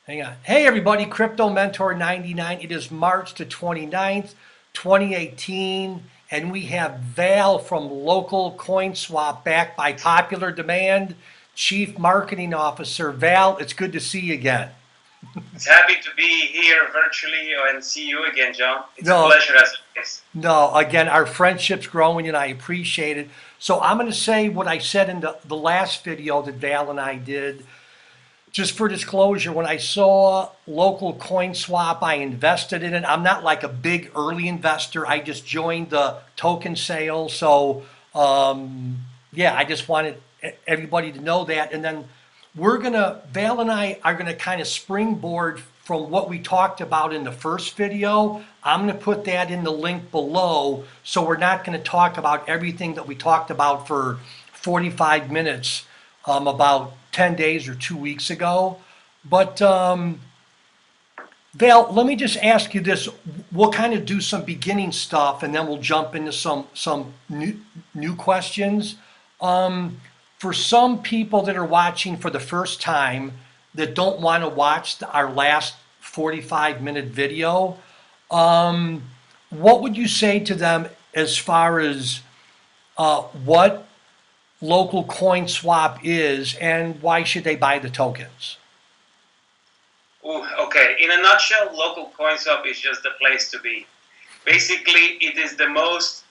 Hang on. Hey everybody, Crypto Mentor 99. It is March the 29th, 2018, and we have Val from LocalCoinSwap back by popular demand, Chief Marketing Officer. Val, it's good to see you again. It's happy to be here virtually and see you again, John. It's a No, pleasure as always. no, again, our friendship's growing and I appreciate it. So I'm going to say what I said in the last video that Val and I did. Just for disclosure, when I saw local coin swap, I invested in it. I'm not like a big early investor. I just joined the token sale. So, yeah, I just wanted everybody to know that. And then Val and I are gonna kind of springboard from what we talked about in the first video. I'm gonna put that in the link below. So we're not gonna talk about everything that we talked about for 45 minutes about 10 days or 2 weeks ago. But Val, let me just ask you this. We'll kind of do some beginning stuff and then we'll jump into some new questions. For some people that are watching for the first time that don't want to watch our last 45-minute video, what would you say to them as far as what local coin swap is and why should they buy the tokens? Ooh, okay. In a nutshell, local CoinSwap is just the place to be. Basically, it is the most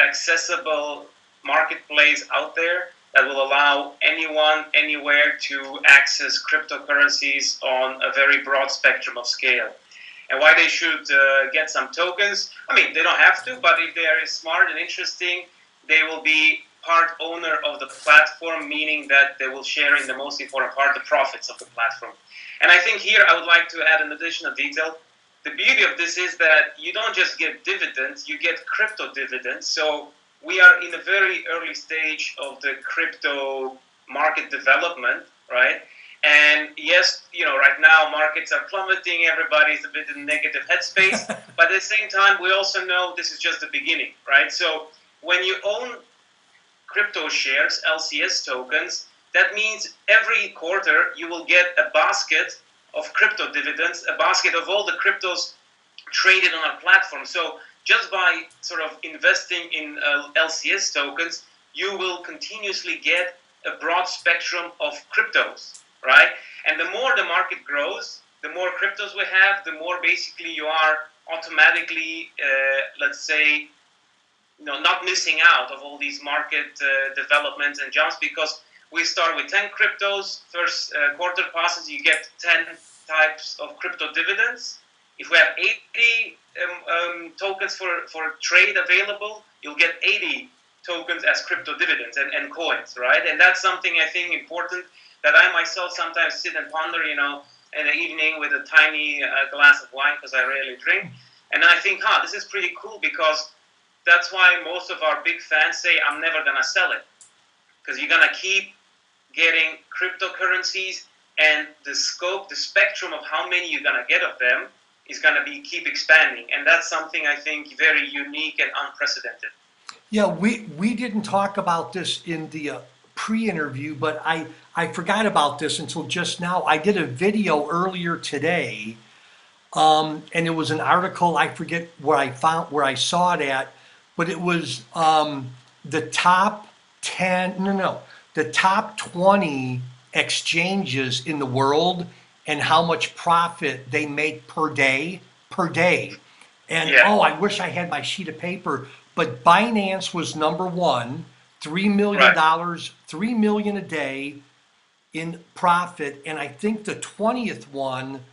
accessible marketplace out there that will allow anyone, anywhere to access cryptocurrencies on a very broad spectrum of scale. And why they should get some tokens, I mean, they don't have to, but if they are smart and interesting, they will be part owner of the platform, meaning that they will share in the most important part, the profits of the platform. And I think here I would like to add an additional detail. The beauty of this is that you don't just get dividends, you get crypto dividends. So we are in a very early stage of the crypto market development, right? And yes, right now markets are plummeting, everybody's a bit in negative headspace, but at the same time, we also know this is just the beginning, right? So when you own crypto shares, LCS tokens, that means every quarter you will get a basket of crypto dividends, a basket of all the cryptos traded on our platform. So just by sort of investing in LCS tokens, you will continuously get a broad spectrum of cryptos, right? And the more the market grows, the more cryptos we have, the more basically you are automatically, let's say, not missing out of all these market developments and jumps, because we start with 10 cryptos. First quarter passes, you get 10 types of crypto dividends. If we have 80 tokens for trade available, you'll get 80 tokens as crypto dividends and coins, right? And that's something I think important that I myself sometimes sit and ponder, in the evening with a tiny glass of wine, because I rarely drink. And I think, this is pretty cool, because that's why most of our big fans say, I'm never going to sell it. Because you're going to keep getting cryptocurrencies, and the scope, the spectrum of how many you're going to get of them is going to keep expanding. And that's something I think very unique and unprecedented. Yeah, we didn't talk about this in the pre-interview, but I forgot about this until just now. I did a video earlier today, and it was an article, I forget where I saw it at, but it was the top 10, the top 20 exchanges in the world and how much profit they make per day. And Yeah. oh, I wish I had my sheet of paper, but Binance was number one, $3 million, 3 million a day in profit. And I think the 20th one,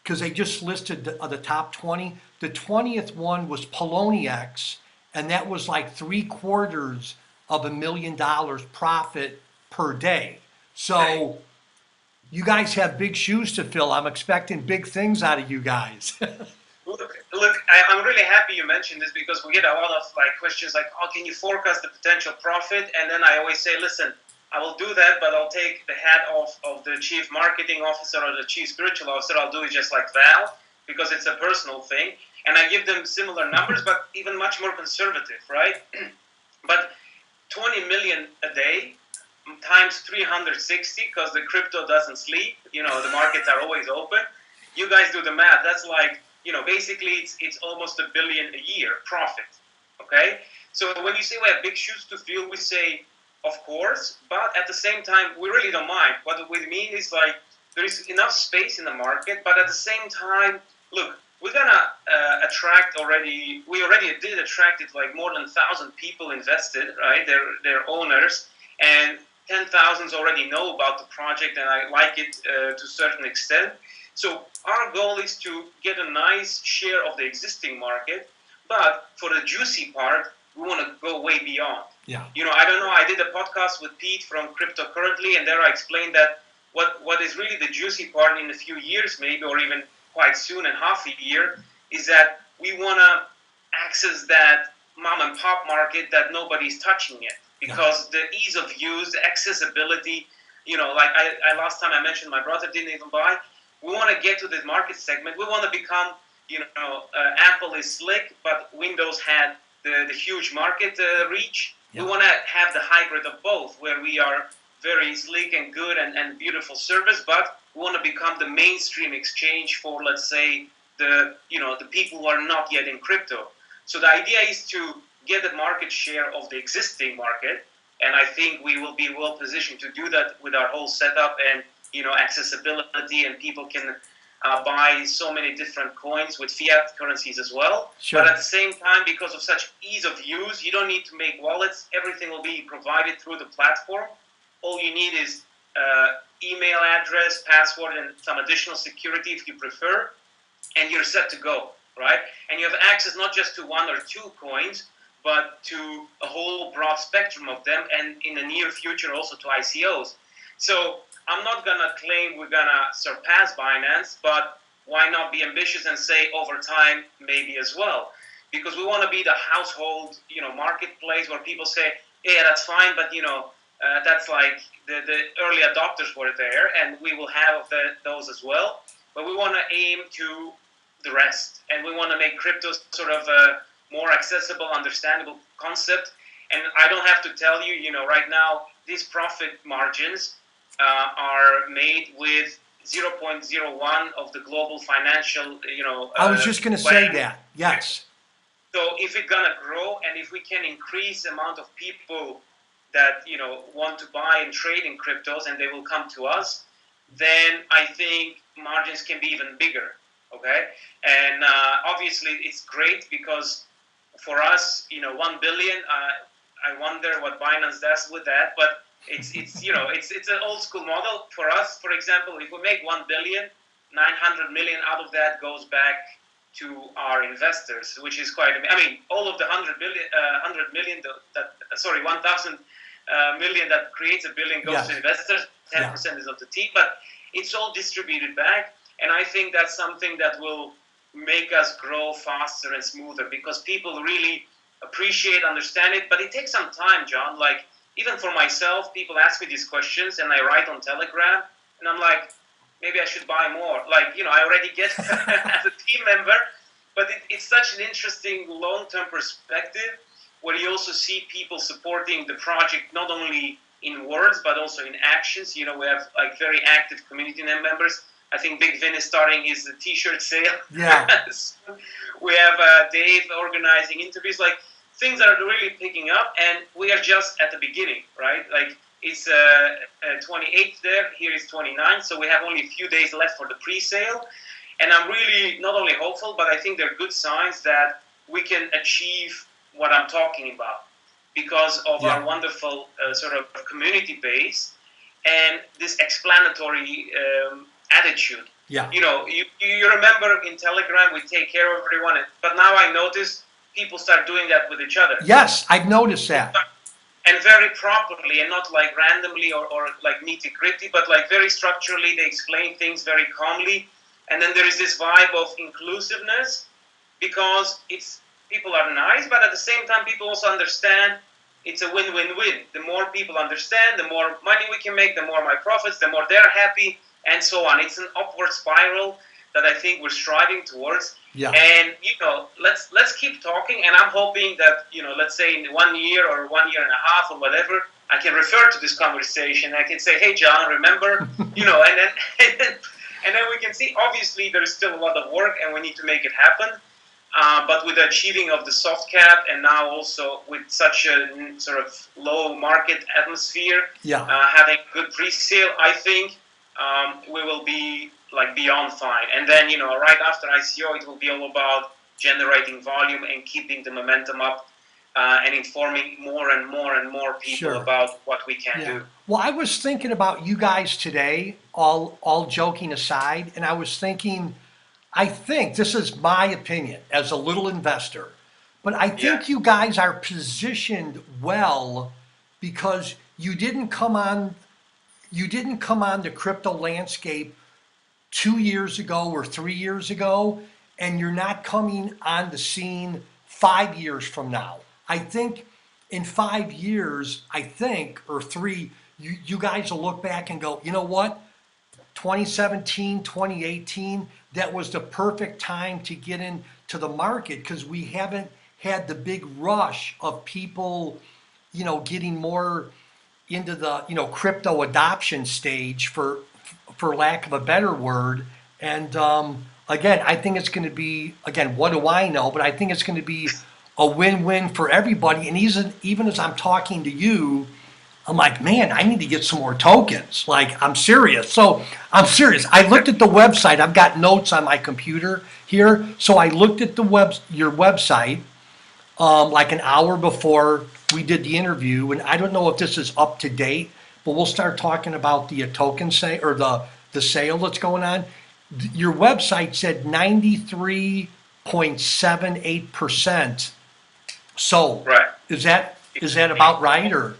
because they just listed the top 20, the 20th one was Poloniex, and that was like $750,000 profit per day. So you guys have big shoes to fill. I'm expecting big things out of you guys. Look, I'm really happy you mentioned this, because we get a lot of questions like, oh, can you forecast the potential profit? And then I always say, listen, I will do that, but I'll take the hat off of the chief marketing officer or the chief spiritual officer. I'll do it just like Val, because it's a personal thing. And I give them similar numbers, but even much more conservative, right? But 20 million a day times 360, because the crypto doesn't sleep. The markets are always open. you guys do the math. That's like, basically it's almost $1 billion a year profit. Okay, so when you say we have big shoes to fill, we say, of course, but at the same time, we really don't mind. What we mean is like there is enough space in the market, but at the same time, look, we're gonna attract already. We already did attracted like more than 1,000 people invested, right? They're owners, and 10,000 already know about the project, and I like it to a certain extent. So our goal is to get a nice share of the existing market, but for the juicy part, we want to go way beyond. Yeah. I don't know. I did a podcast with Pete from Cryptocurrently, and there I explained that what is really the juicy part in a few years, maybe, or even quite soon, in half a year, is that we want to access that mom and pop market that nobody's touching yet, because the ease of use, the accessibility, like I last time I mentioned, my brother didn't even buy. We want to get to this market segment. We want to become, Apple is slick, but Windows had the huge market reach. We want to have the hybrid of both, where we are very sleek and good and beautiful service, but we want to become the mainstream exchange for, let's say, the people who are not yet in crypto. So the idea is to get the market share of the existing market, and I think we will be well positioned to do that with our whole setup and accessibility, and people can buy so many different coins with fiat currencies as well. Sure. But at the same time, because of such ease of use, you don't need to make wallets. Everything will be provided through the platform. All you need is email address, password, and some additional security if you prefer, and you're set to go, right? And you have access not just to one or two coins, but to a whole broad spectrum of them, and in the near future also to ICOs. So I'm not going to claim we're going to surpass Binance, but why not be ambitious and say over time maybe as well? Because we want to be the household, marketplace where people say, yeah, that's fine, but, that's like the early adopters were there, and we will have those as well. But we want to aim to the rest, and we want to make crypto sort of a more accessible, understandable concept. And I don't have to tell you, right now, these profit margins are made with 0.01 of the global financial, I was just going to say that. Yes. So if it's going to grow, and if we can increase the amount of people that, want to buy and trade in cryptos, and they will come to us, then I think margins can be even bigger. Okay. And obviously it's great because for us, 1 billion, I wonder what Binance does with that, but it's an old school model for us. For example, if we make 1 billion, 900 million out of that goes back to our investors, which is quite. I mean, all of the 1,000 million that creates a billion goes to investors. 10% is of the team, but it's all distributed back, and I think that's something that will make us grow faster and smoother because people really appreciate, understand it. But it takes some time, John. Like, even for myself, people ask me these questions, and I write on Telegram, and I'm like, maybe I should buy more. Like, I already get as a team member, but it's such an interesting long-term perspective where you also see people supporting the project, not only in words, but also in actions. We have like very active community members. I think Big Vin is starting his t-shirt sale. Yeah. We have Dave organizing interviews, like things that are really picking up, and we are just at the beginning, right? Like it's 28th there, here is 29th, so we have only a few days left for the pre-sale, and I'm really not only hopeful, but I think they're good signs that we can achieve what I'm talking about because of our wonderful sort of community base and this explanatory attitude. Yeah. You remember in Telegram we take care of everyone, but now I notice people start doing that with each other. Yes, I've noticed that. And very properly, and not like randomly or like nitty-gritty, but like very structurally. They explain things very calmly, and then there is this vibe of inclusiveness because people are nice, but at the same time people also understand it's a win-win-win. The more people understand, the more money we can make, the more my profits, the more they're happy, and so on. It's an upward spiral that I think we're striving towards. Yeah. And let's keep talking, and I'm hoping that let's say in 1 year or 1 year and a half or whatever, I can refer to this conversation. I can say, hey John, remember, and And then we can see, obviously, there is still a lot of work and we need to make it happen. But with the achieving of the soft cap and now also with such a sort of low market atmosphere, having good pre-sale, I think we will be like beyond fine. And then, right after ICO, it will be all about generating volume and keeping the momentum up and informing more and more and more people about what we can do. Well, I was thinking about you guys today, all joking aside, and I was thinking, I think, this is my opinion as a little investor, but I think you guys are positioned well because you didn't come on the crypto landscape 2 years ago or 3 years ago, and you're not coming on the scene 5 years from now. I think in 5 years, or 3, you guys will look back and go, you know what? 2017, 2018, that was the perfect time to get into the market because we haven't had the big rush of people, getting more into the, crypto adoption stage for lack of a better word. And again, I think it's going to be, again, what do I know? But I think it's going to be a win-win for everybody. And even as I'm talking to you, I'm like, man, I need to get some more tokens. Like, I'm serious. So I'm serious. I looked at the website. I've got notes on my computer here. So I looked at your website like an hour before we did the interview. And I don't know if this is up to date, but we'll start talking about the token sale or the sale that's going on. Your website said 93.78% sold. Right. Is that about right, or?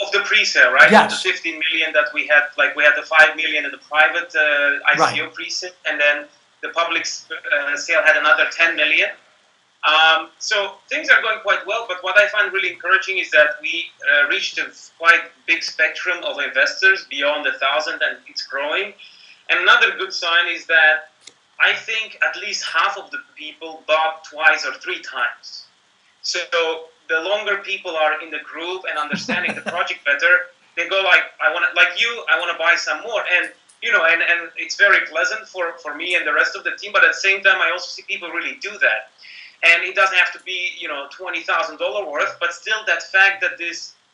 Of the pre-sale, right? Yes. Of the 15 million that we had, like we had the 5 million in the private ICO pre-sale, and then the public sale had another 10 million. So things are going quite well, but what I find really encouraging is that we reached a quite big spectrum of investors beyond 1,000, and it's growing. And another good sign is that I think at least half of the people bought twice or 3 times. So the longer people are in the group and understanding the project better, they go like, I want to buy some more. And, and it's very pleasant for me and the rest of the team. But at the same time, I also see people really do that. And it doesn't have to be, $20,000 worth, but still that fact that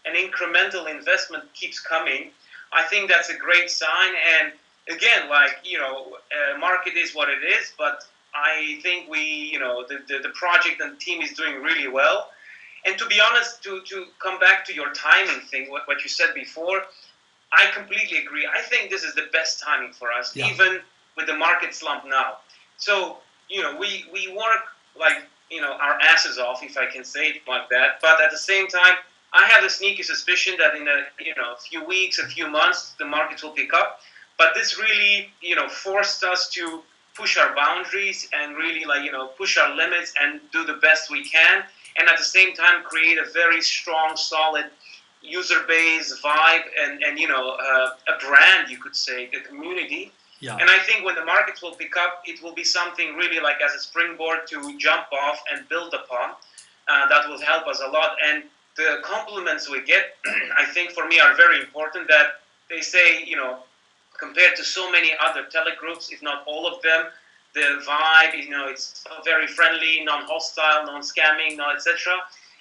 an incremental investment keeps coming, I think that's a great sign. And again, market is what it is, but I think the project and the team is doing really well. And to be honest, to come back to your timing thing, what you said before, I completely agree. I think this is the best timing for us, even with the market slump now. So, we work our asses off, if I can say it like that. But at the same time, I have a sneaky suspicion that in a few weeks, a few months, the market will pick up. But this really, forced us to push our boundaries and really push our limits and do the best we can. And at the same time, create a very strong, solid user base vibe and a brand, you could say, a community. Yeah. And I think when the markets will pick up, it will be something really like as a springboard to jump off and build upon. That will help us a lot. And the compliments we get, I think for me are very important, that they say, compared to so many other telegroups, if not all of them, the vibe, it's very friendly, non-hostile, non-scamming, etc.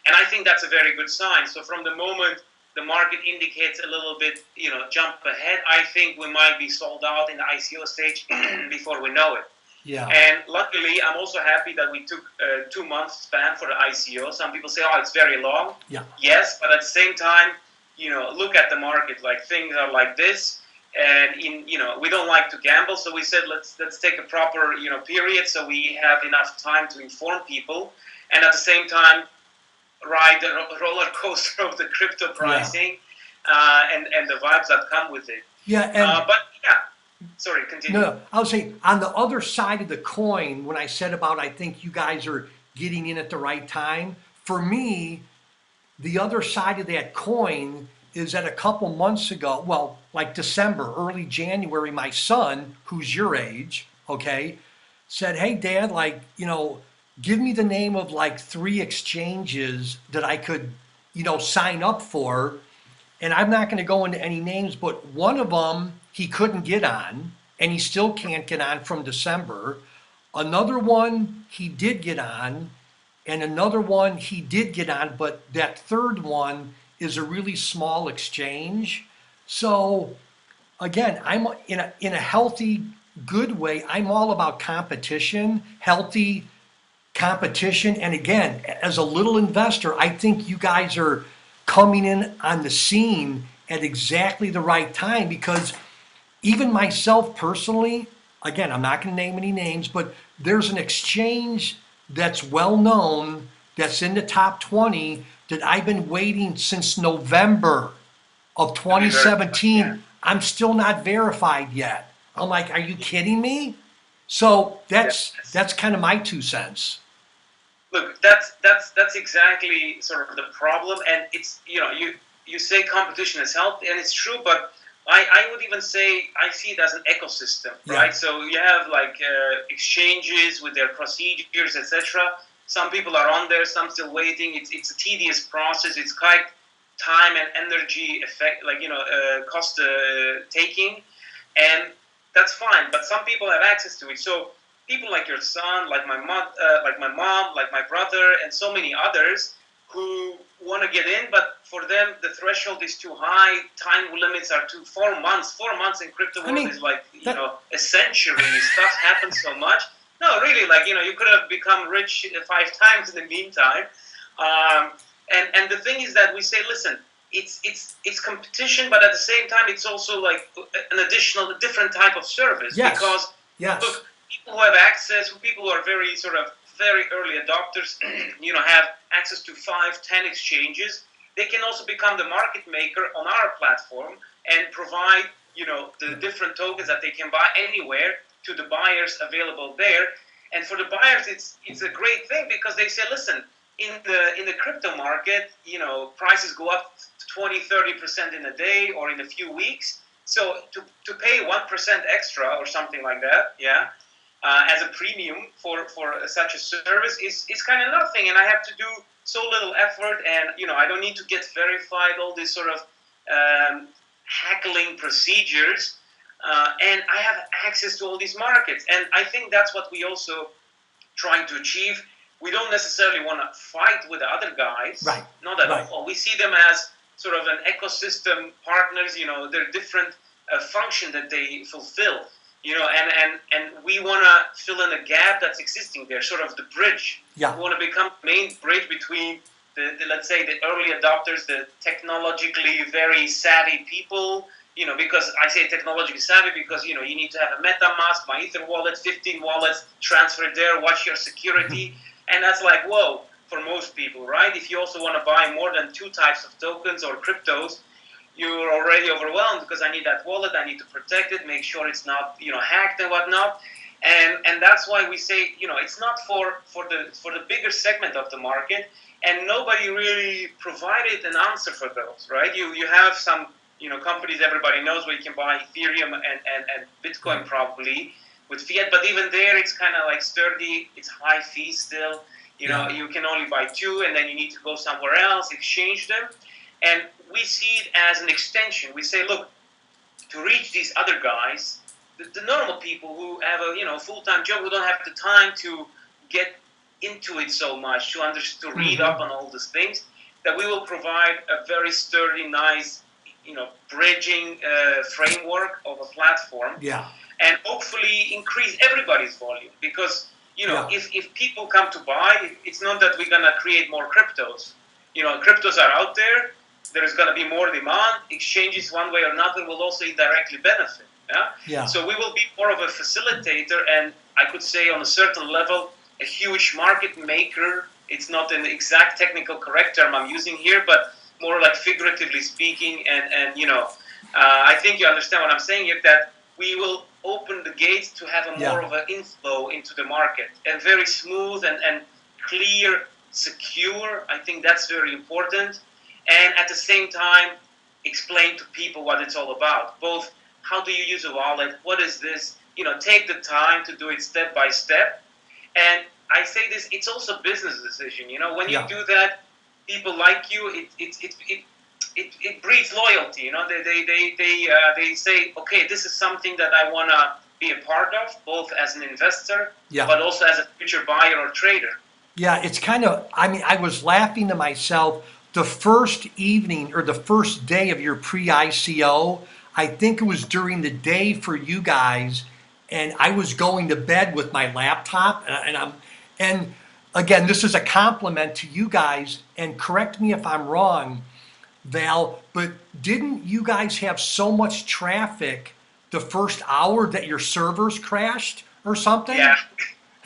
And I think that's a very good sign. So from the moment the market indicates a little bit, jump ahead, I think we might be sold out in the ICO stage before we know it. Yeah. And luckily, I'm also happy that we took a 2-month span for the ICO. Some people say, oh, it's very long. Yeah. Yes, but at the same time, look at the market. Like, things are like this. And we don't like to gamble, so we said let's take a proper period so we have enough time to inform people, and at the same time ride the roller coaster of the crypto pricing and the vibes that come with it. Yeah, sorry, continue. No, I would say on the other side of the coin, when I said about I think you guys are getting in at the right time, for me, the other side of that coin is that a couple months ago, well, like December, early January, my son, who's your age, said, hey, Dad, give me the name of 3 exchanges that I could, sign up for. And I'm not going to go into any names, but one of them he couldn't get on. and he still can't get on from December. Another one he did get on, and another one he did get on, but that third one is a really small exchange. So again, I'm in a healthy, good way. I'm all about competition, healthy competition. And again, as a little investor, I think you guys are coming in on the scene at exactly the right time, because even myself personally, again, I'm not going to name any names, but there's an exchange that's well known, that's in the top 20, that I've been waiting since November of To be very, yeah. 2017. I'm still not verified yet. I'm like, are you kidding me? So Yes. that's kind of my 2 cents. Look, that's exactly sort of the problem, and it's you say competition is healthy, and it's true, but I would even say I see it as an ecosystem, Yeah. right? So you have like exchanges with their procedures, etc. Some people are on there, some still waiting. It's a tedious process. It's quite time and energy effect, like cost taking, and that's fine. But some people have access to it, so people like your son, like my mom, like my brother, and so many others who want to get in, but for them the threshold is too high. Time limits are too 4 months. 4 months in crypto I world mean, is like that, a century. Stuff happens so much. No, really, like you could have become rich 5 times in the meantime. Um, and the thing is that we say, listen, it's competition, but at the same time, it's also like an additional, different type of service. yes, Because yes. look, people who have access, people who are very sort of very early adopters, have access to 5, 10 exchanges. They can also become the market maker on our platform and provide, the different tokens that they can buy anywhere to the buyers available there. And for the buyers, it's a great thing, because they say, listen, in the crypto market, prices go up 20, 30% in a day or in a few weeks. So to pay 1% extra or something like that, yeah, as a premium for such a service is kind of nothing, and I have to do so little effort, and I don't need to get verified, all these sort of hackling procedures, and I have access to all these markets, and I think that's what we also trying to achieve. We don't necessarily want to fight with the other guys, Right, not at right. all. We see them as sort of an ecosystem partners. They're different function that they fulfill. And we want to fill in a gap that's existing there, sort of the bridge. Yeah. We want to become the main bridge between the let's say the early adopters, the technologically very savvy people. Because I say technologically savvy because you need to have a MetaMask, my Ether wallet, 15 wallets, transfer it there, watch your security, and that's like whoa for most people, right? If you also want to buy more than 2 types of tokens or cryptos, you're already overwhelmed because I need that wallet, I need to protect it, make sure it's not hacked and whatnot, and that's why we say it's not for the bigger segment of the market, and nobody really provided an answer for those, right? You have some companies everybody knows where you can buy Ethereum and Bitcoin probably with fiat, but even there it's kind of like sturdy, it's high fees still. Yeah. You can only buy 2, and then you need to go somewhere else, exchange them. And we see it as an extension. We say, look, to reach these other guys, the normal people who have a full-time job, who don't have the time to get into it so much, to read up on all these things, that we will provide a very sturdy, nice, bridging framework of a platform, Yeah. and hopefully increase everybody's volume. Because Yeah. if people come to buy, it's not that we're gonna create more cryptos. Cryptos are out there. There's going to be more demand. Exchanges, one way or another, will also indirectly benefit. Yeah? Yeah. So we will be more of a facilitator, and I could say on a certain level, a huge market maker. It's not an exact technical correct term I'm using here, but more like figuratively speaking. And I think you understand what I'm saying here, that we will open the gates to have a more of an inflow into the market, and very smooth and clear, secure. I think that's very important. And at the same time, explain to people what it's all about. Both, how do you use a wallet? What is this? Take the time to do it step by step. And I say this, it's also a business decision. When you do that, people like you. It breeds loyalty. They say, okay, this is something that I wanna be a part of, both as an investor, Yeah. but also as a future buyer or trader. Yeah, it's kind of, I mean, I was laughing to myself the first evening or the first day of your pre-ICO. I think it was during the day for you guys, and I was going to bed with my laptop, and again, this is a compliment to you guys, and correct me if I'm wrong, Val, but didn't you guys have so much traffic the first hour that your servers crashed or something? Yeah.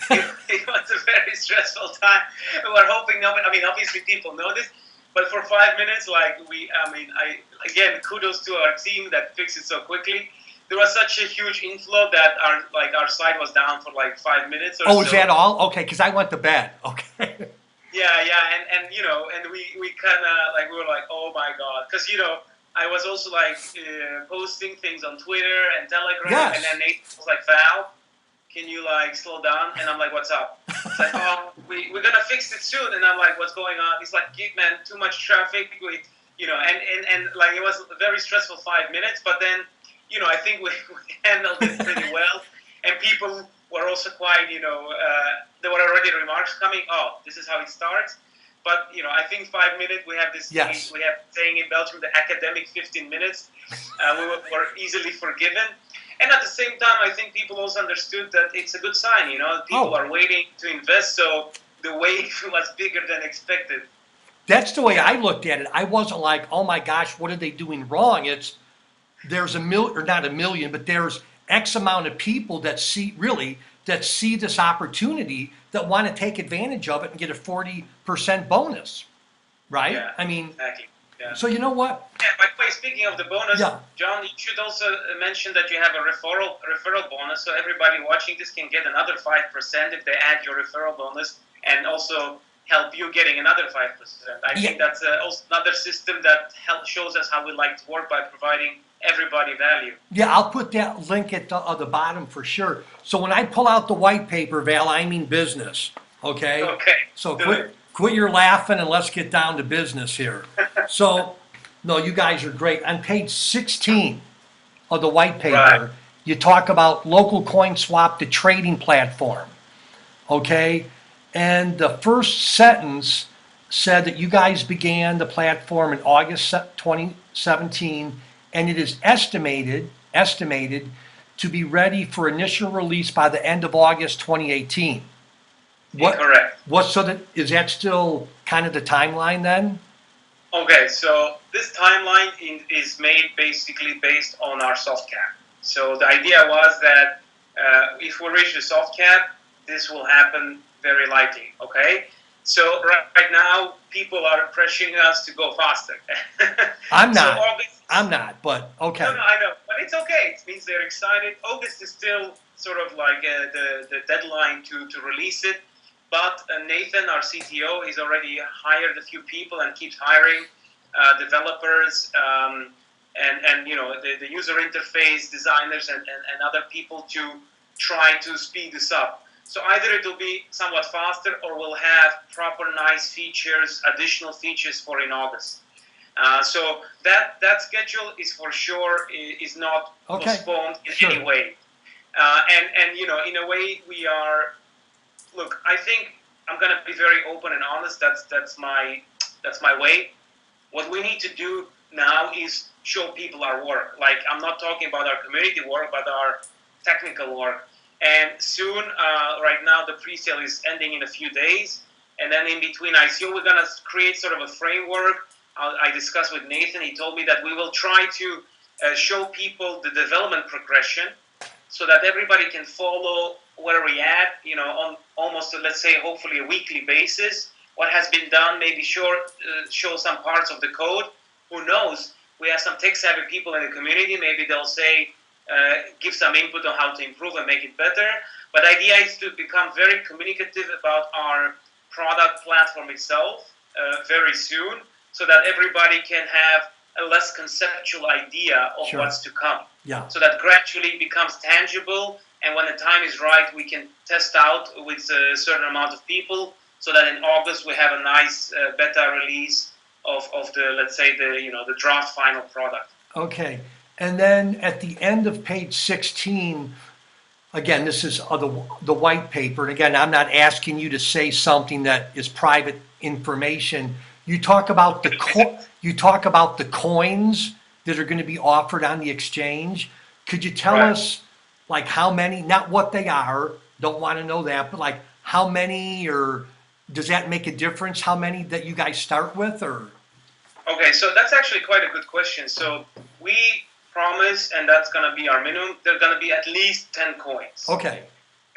It was a very stressful time. We're hoping nobody, I mean, obviously people know this, but for 5 minutes, again, kudos to our team that fixed it so quickly. There was such a huge inflow that our site was down for like 5 minutes or so. Oh, is that all? Okay, because I went to bed. Okay. Yeah, and we kind of we were like, oh my God, because I was also posting things on Twitter and Telegram, Yes. and then Nathan was like, Val, can you slow down? And I'm like, what's up? It's like, oh, we're gonna fix it soon. And I'm like, what's going on? He's like, man, too much traffic. And it was a very stressful 5 minutes, but then I think we handled it pretty well, and people were also quite, there were already remarks coming. Oh, this is how it starts. But I think 5 minutes. We have this. Yes. We have saying in Belgium the academic 15 minutes. We were easily forgiven. And at the same time, I think people also understood that it's a good sign. People are waiting to invest, so the wave was bigger than expected. That's the way I looked at it. I wasn't like, oh my gosh, what are they doing wrong? It's there's or not a million, but there's X amount of people that see this opportunity that want to take advantage of it and get a 40% bonus, right? Yeah, I mean, exactly. Yeah. So you know what? Yeah, by the way, speaking of the bonus, Yeah. John, you should also mention that you have a referral bonus, so everybody watching this can get another 5% if they add your referral bonus, and also help you getting another 5%. I think that's also another system that shows us how we like to work by providing everybody value. Yeah, I'll put that link at the bottom for sure. So when I pull out the white paper, Val, I mean business. Okay. Okay. So quit your laughing and let's get down to business here. So, no, you guys are great. On page 16 of the white paper, Right. you talk about LocalCoinSwap, the trading platform. Okay. And the first sentence said that you guys began the platform in August 2017, and it is estimated to be ready for initial release by the end of August 2018. Correct. Is that still kind of the timeline then? Okay, so this timeline is made basically based on our soft cap. So the idea was that if we reach the soft cap, this will happen very likely. Okay, so right now people are pressuring us to go faster. I'm not. So I'm not, but okay. No, I know, but it's okay. It means they're excited. August is still sort of like the deadline to release it. But Nathan, our CTO, he's already hired a few people and keeps hiring developers and the user interface designers and other people to try to speed this up. So either it will be somewhat faster or we'll have proper nice features, additional features for in August. So that schedule is for sure is not postponed in any way. And in a way we are. Look, I think I'm going to be very open and honest. That's my way. What we need to do now is show people our work. Like, I'm not talking about our community work, but our technical work. And soon, right now, the pre-sale is ending in a few days. And then in between ICO, we're going to create sort of a framework. I discussed with Nathan. He told me that we will try to show people the development progression so that everybody can follow where we at, on almost, let's say, hopefully a weekly basis. What has been done, maybe show some parts of the code. Who knows? We have some tech-savvy people in the community. Maybe they'll say, give some input on how to improve and make it better. But the idea is to become very communicative about our product platform itself very soon, so that everybody can have a less conceptual idea of what's to come. Yeah. So that gradually becomes tangible, and when the time is right, we can test out with a certain amount of people, so that in August we have a nice beta release of the, let's say, the draft final product. Okay. And then at the end of page 16, again, this is the white paper. And again, I'm not asking you to say something that is private information. You talk about you talk about the coins that are going to be offered on the exchange. Could you tell Right. us like how many, not what they are, don't want to know that, but like how many, or does that make a difference? How many that you guys start with, or? Okay, so that's actually quite a good question. So we promise, and that's going to be our minimum, there are going to be at least 10 coins. Okay.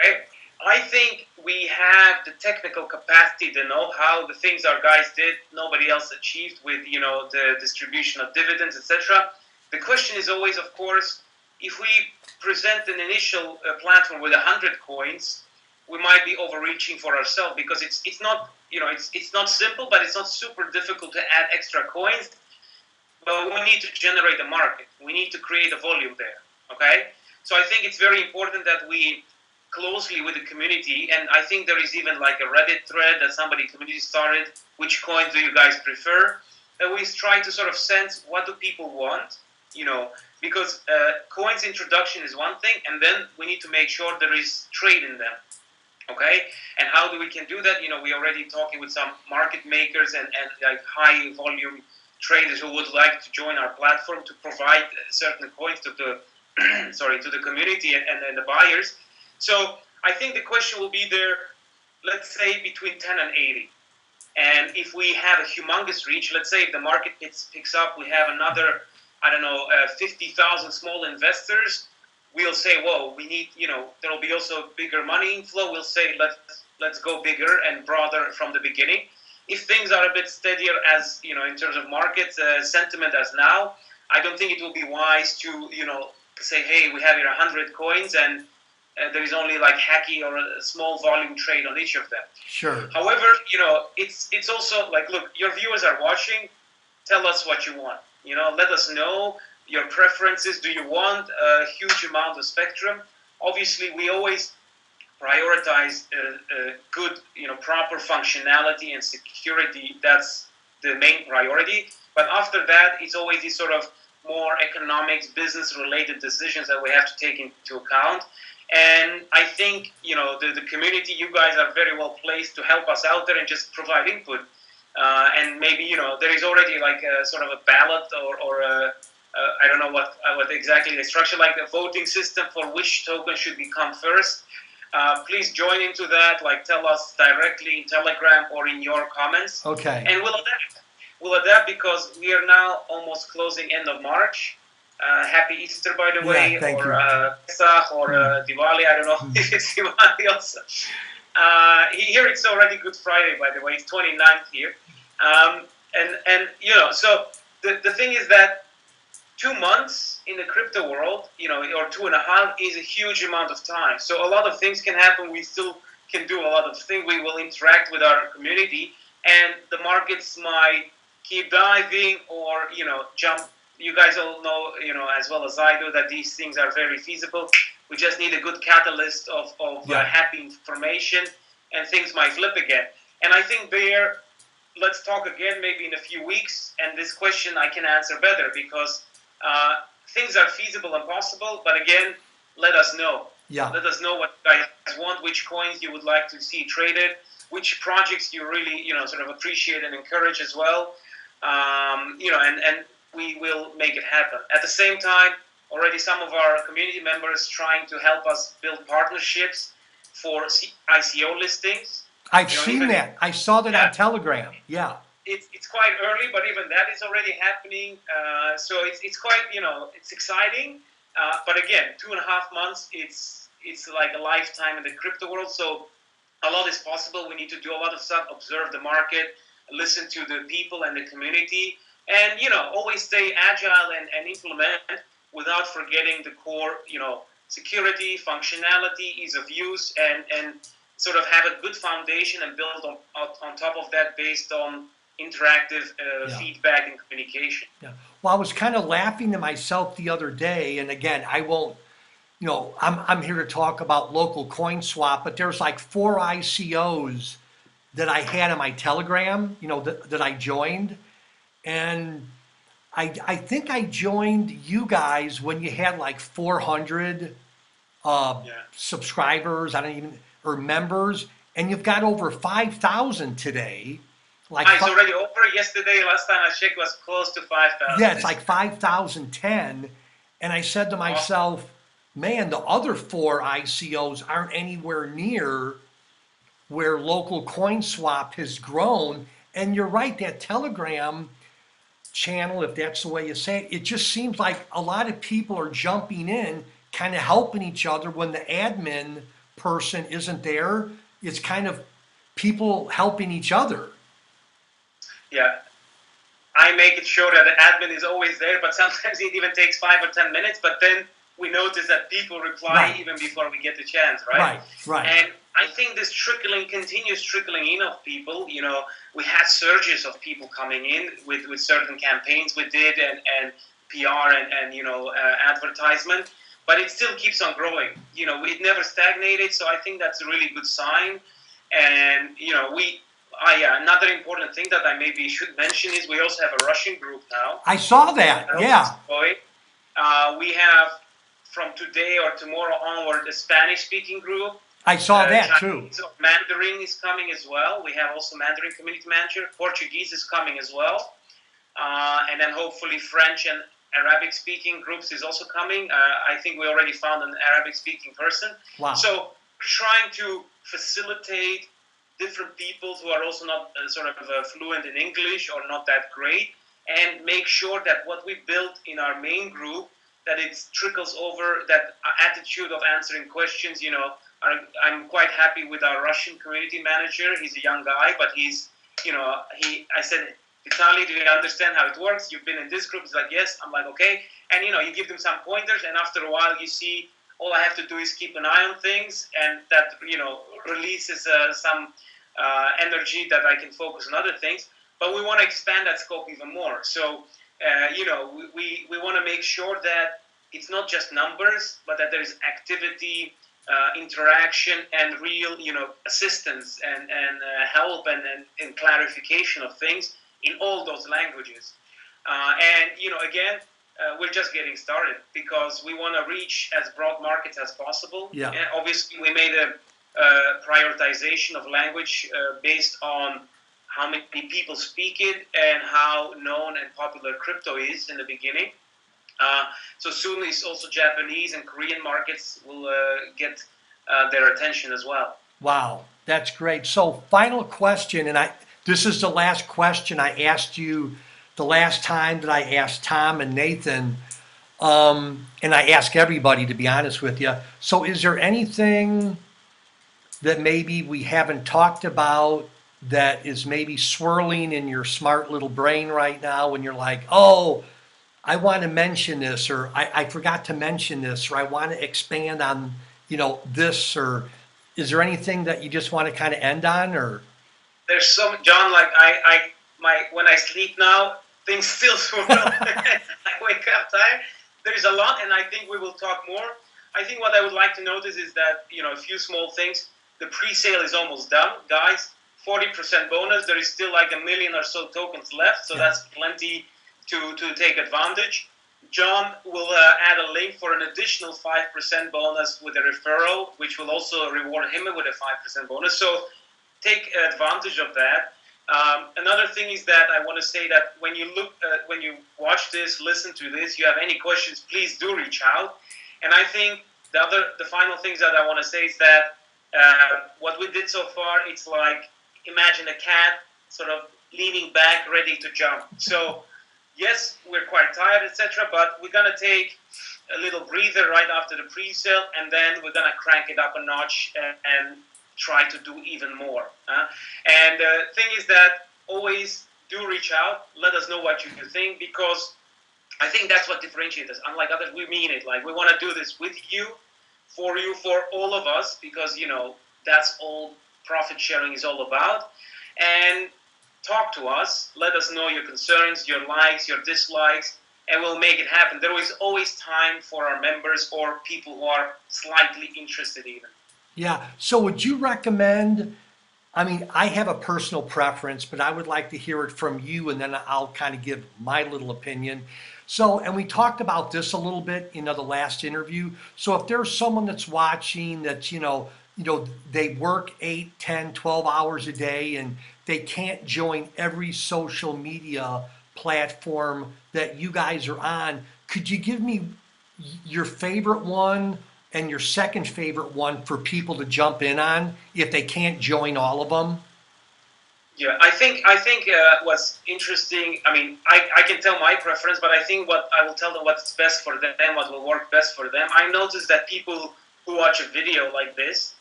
Okay? I think we have the technical capacity, the know-how, the things our guys did, nobody else achieved with, the distribution of dividends, etc. The question is always, of course, if we present an initial platform with 100 coins, we might be overreaching for ourselves because it's not it's not simple, but it's not super difficult to add extra coins. But we need to generate a market. We need to create a volume there. Okay, so I think it's very important that we closely with the community, and I think there is even like a Reddit thread that somebody community started. Which coins do you guys prefer? And we try to sort of sense what do people want, because coins introduction is one thing, and then we need to make sure there is trade in them. Okay, and how do we can do that? We already talking with some market makers and like high volume traders who would like to join our platform to provide certain coins to the to the community and the buyers. So I think the question will be there, let's say between 10 and 80. And if we have a humongous reach, let's say if the market picks up, we have another, I don't know, 50,000 small investors, we'll say, whoa, we need, there will be also bigger money inflow. We'll say, let's go bigger and broader from the beginning. If things are a bit steadier as, in terms of market sentiment as now, I don't think it will be wise to, say, hey, we have here 100 coins and there is only like hacky or a small volume trade on each of them. Sure. However, it's also like, look, your viewers are watching. Tell us what you want. Let us know your preferences. Do you want a huge amount of spectrum? Obviously, we always prioritize good, proper functionality and security. That's the main priority. But after that, it's always these sort of more economics, business-related decisions that we have to take into account. And I think, the community, you guys are very well placed to help us out there and just provide input. And maybe, there is already like a sort of a ballot or I don't know what exactly the structure, like a voting system for which token should become first. Please join into that, like tell us directly in Telegram or in your comments. Okay. And we'll adapt. We'll adapt because we are now almost closing end of March. Happy Easter, by the way, or Pesach, or Diwali. I don't know if it's Diwali also. Here it's already Good Friday, by the way. It's 29th here. So the thing is that 2 months in the crypto world, or 2.5 is a huge amount of time. So a lot of things can happen. We still can do a lot of things. We will interact with our community, and the markets might keep diving or, jump. You guys all know, as well as I do, that these things are very feasible. We just need a good catalyst of happy information, and things might flip again. And I think let's talk again maybe in a few weeks, and this question I can answer better because things are feasible and possible, but again, let us know. Yeah. Let us know what you guys want, which coins you would like to see traded, which projects you really, sort of appreciate and encourage as well. And we will make it happen. At the same time, already some of our community members trying to help us build partnerships for ICO listings. I've seen that. I saw that on Telegram. Yeah. It's quite early, but even that is already happening. So it's quite, it's exciting. But again, 2.5 months, it's like a lifetime in the crypto world. So a lot is possible. We need to do a lot of stuff, observe the market, listen to the people and the community, and, always stay agile and implement without forgetting the core, security, functionality, ease of use, and sort of have a good foundation and build on top of that based on interactive feedback and communication. Yeah. Well, I was kind of laughing to myself the other day, and again, I won't, I'm here to talk about LocalCoinSwap, but there's like 4 ICOs that I had on my Telegram, that I joined. And I think I joined you guys when you had like 400 subscribers, or members, and you've got over 5,000 today. Like it's already over. Yesterday, last time I checked, was close to 5,000. Yeah, it's like 5,010. And I said to myself, man, the other 4 ICOs aren't anywhere near where LocalCoinSwap has grown. And you're right, that Telegram channel, if that's the way you say it, it just seems like a lot of people are jumping in, kind of helping each other when the admin person isn't there. It's kind of people helping each other. Yeah. I make it sure that the admin is always there, but sometimes it even takes 5 or 10 minutes, but then we notice that people reply even before we get the chance, right? Right. And I think this continuous trickling in of people, we had surges of people coming in with certain campaigns we did and PR and advertisement, but it still keeps on growing. It never stagnated, so I think that's a really good sign. And, another important thing that I maybe should mention is we also have a Russian group now. I saw that, yeah. We have from today or tomorrow onward a Spanish-speaking group. I saw that Chinese, too. Mandarin is coming as well. We have also Mandarin community manager. Portuguese is coming as well. And then hopefully French and Arabic-speaking groups is also coming. I think we already found an Arabic-speaking person. Wow. So we're trying to facilitate different people who are also not fluent in English or not that great, and make sure that what we built in our main group, that it trickles over, that attitude of answering questions. I'm quite happy with our Russian community manager. He's a young guy, but I said, Vitaly, do you understand how it works? You've been in this group. He's like, yes. I'm like, okay. And, you give them some pointers, and after a while you see all I have to do is keep an eye on things, and that, releases some energy that I can focus on other things. But we want to expand that scope even more. So, we want to make sure that it's not just numbers, but that there's activity, interaction, and real, assistance and help and clarification of things in all those languages. Again, we're just getting started because we want to reach as broad markets as possible. Yeah. And obviously, we made a prioritization of language based on how many people speak it and how known and popular crypto is in the beginning. So soon it's also Japanese and Korean markets will get their attention as well. Wow, that's great. So final question, and this is the last question I asked you the last time that I asked Tom and Nathan, and I ask everybody, to be honest with you. So is there anything that maybe we haven't talked about that is maybe swirling in your smart little brain right now when you're like, oh, I want to mention this, or I forgot to mention this, or I want to expand on, this, or is there anything that you just want to kind of end on, or? There's some, John, like when I sleep now, things still swirl. I wake up tired. There's a lot, and I think we will talk more. I think what I would like to notice is that, a few small things. The pre-sale is almost done, guys. 40% bonus. There is still like 1 million or so tokens left, so that's plenty to take advantage. John will add a link for an additional 5% bonus with a referral, which will also reward him with a 5% bonus. So take advantage of that. Another thing is that I want to say that when you watch this, listen to this, you have any questions, please do reach out. And I think the final things that I want to say is that what we did so far, it's like imagine a cat sort of leaning back, ready to jump. So yes, we're quite tired, etc., but we're gonna take a little breather right after the pre-sale, and then we're gonna crank it up a notch and try to do even more. And the thing is that always do reach out. Let us know what you think, because I think that's what differentiates us. Unlike others, we mean it. Like, we want to do this with you, for all of us, because, that's all profit sharing is all about. And talk to us. Let us know your concerns, your likes, your dislikes, and we'll make it happen. There is always time for our members or people who are slightly interested even. Yeah. So would you recommend I mean, I have a personal preference, but I would like to hear it from you, and then I'll kind of give my little opinion. So, and we talked about this a little bit in the last interview. So if there's someone that's watching that's, they work 8, 10, 12 hours a day and they can't join every social media platform that you guys are on, could you give me your favorite one and your second favorite one for people to jump in on if they can't join all of them? Yeah, I think what's interesting. I mean, I can tell my preference, but I think what I will tell them what's best for them, what will work best for them. I noticed that people who watch a video like this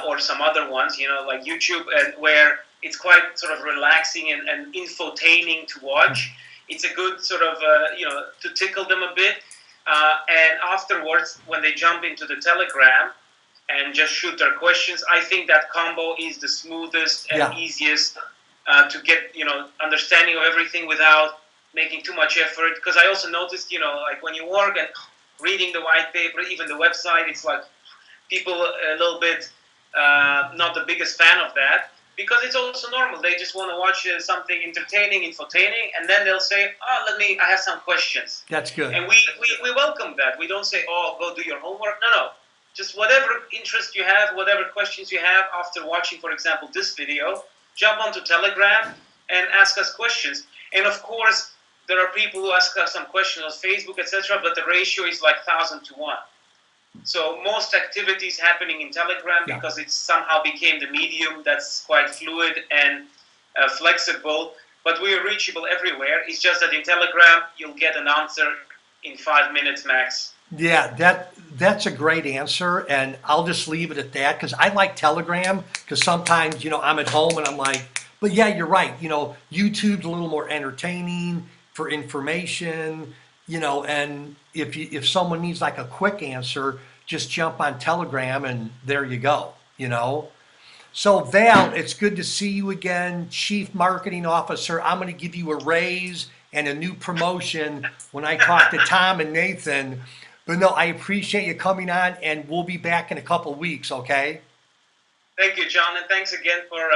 or some other ones, like YouTube, where it's quite sort of relaxing and infotaining to watch. It's a good sort of to tickle them a bit, and afterwards when they jump into the Telegram and just shoot their questions. I think that combo is the smoothest and Yeah. easiest to get understanding of everything without making too much effort. Because I also noticed like when you work and reading the white paper, even the website, it's like people a little bit not the biggest fan of that. Because it's also normal. They just want to watch something entertaining, infotaining, and then they'll say, "Oh, I have some questions." That's good. And we welcome that. We don't say, "Oh, go do your homework." No, no. Just whatever interest you have, whatever questions you have after watching, for example, this video, jump onto Telegram and ask us questions. And of course, there are people who ask us some questions on Facebook, etc., but the ratio is like 1,000 to 1. So most activities happening in Telegram Yeah. because it somehow became the medium that's quite fluid and flexible, but we are reachable everywhere. It's just that in Telegram, you'll get an answer in 5 minutes max. Yeah, that's a great answer, and I'll just leave it at that because I like Telegram because sometimes I'm at home and I'm like, but yeah, you're right. YouTube's a little more entertaining for information. And if someone needs like a quick answer, just jump on Telegram and there you go. So Val, it's good to see you again, Chief Marketing Officer. I'm going to give you a raise and a new promotion when I talk to Tom and Nathan. But no, I appreciate you coming on, and we'll be back in a couple weeks, okay? Thank you, John, and thanks again for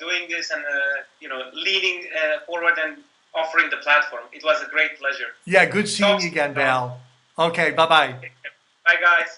doing this and leading forward and offering the platform. It was a great pleasure. Yeah, good seeing Talk you soon, again, John. Val. Okay, bye-bye. Bye, guys.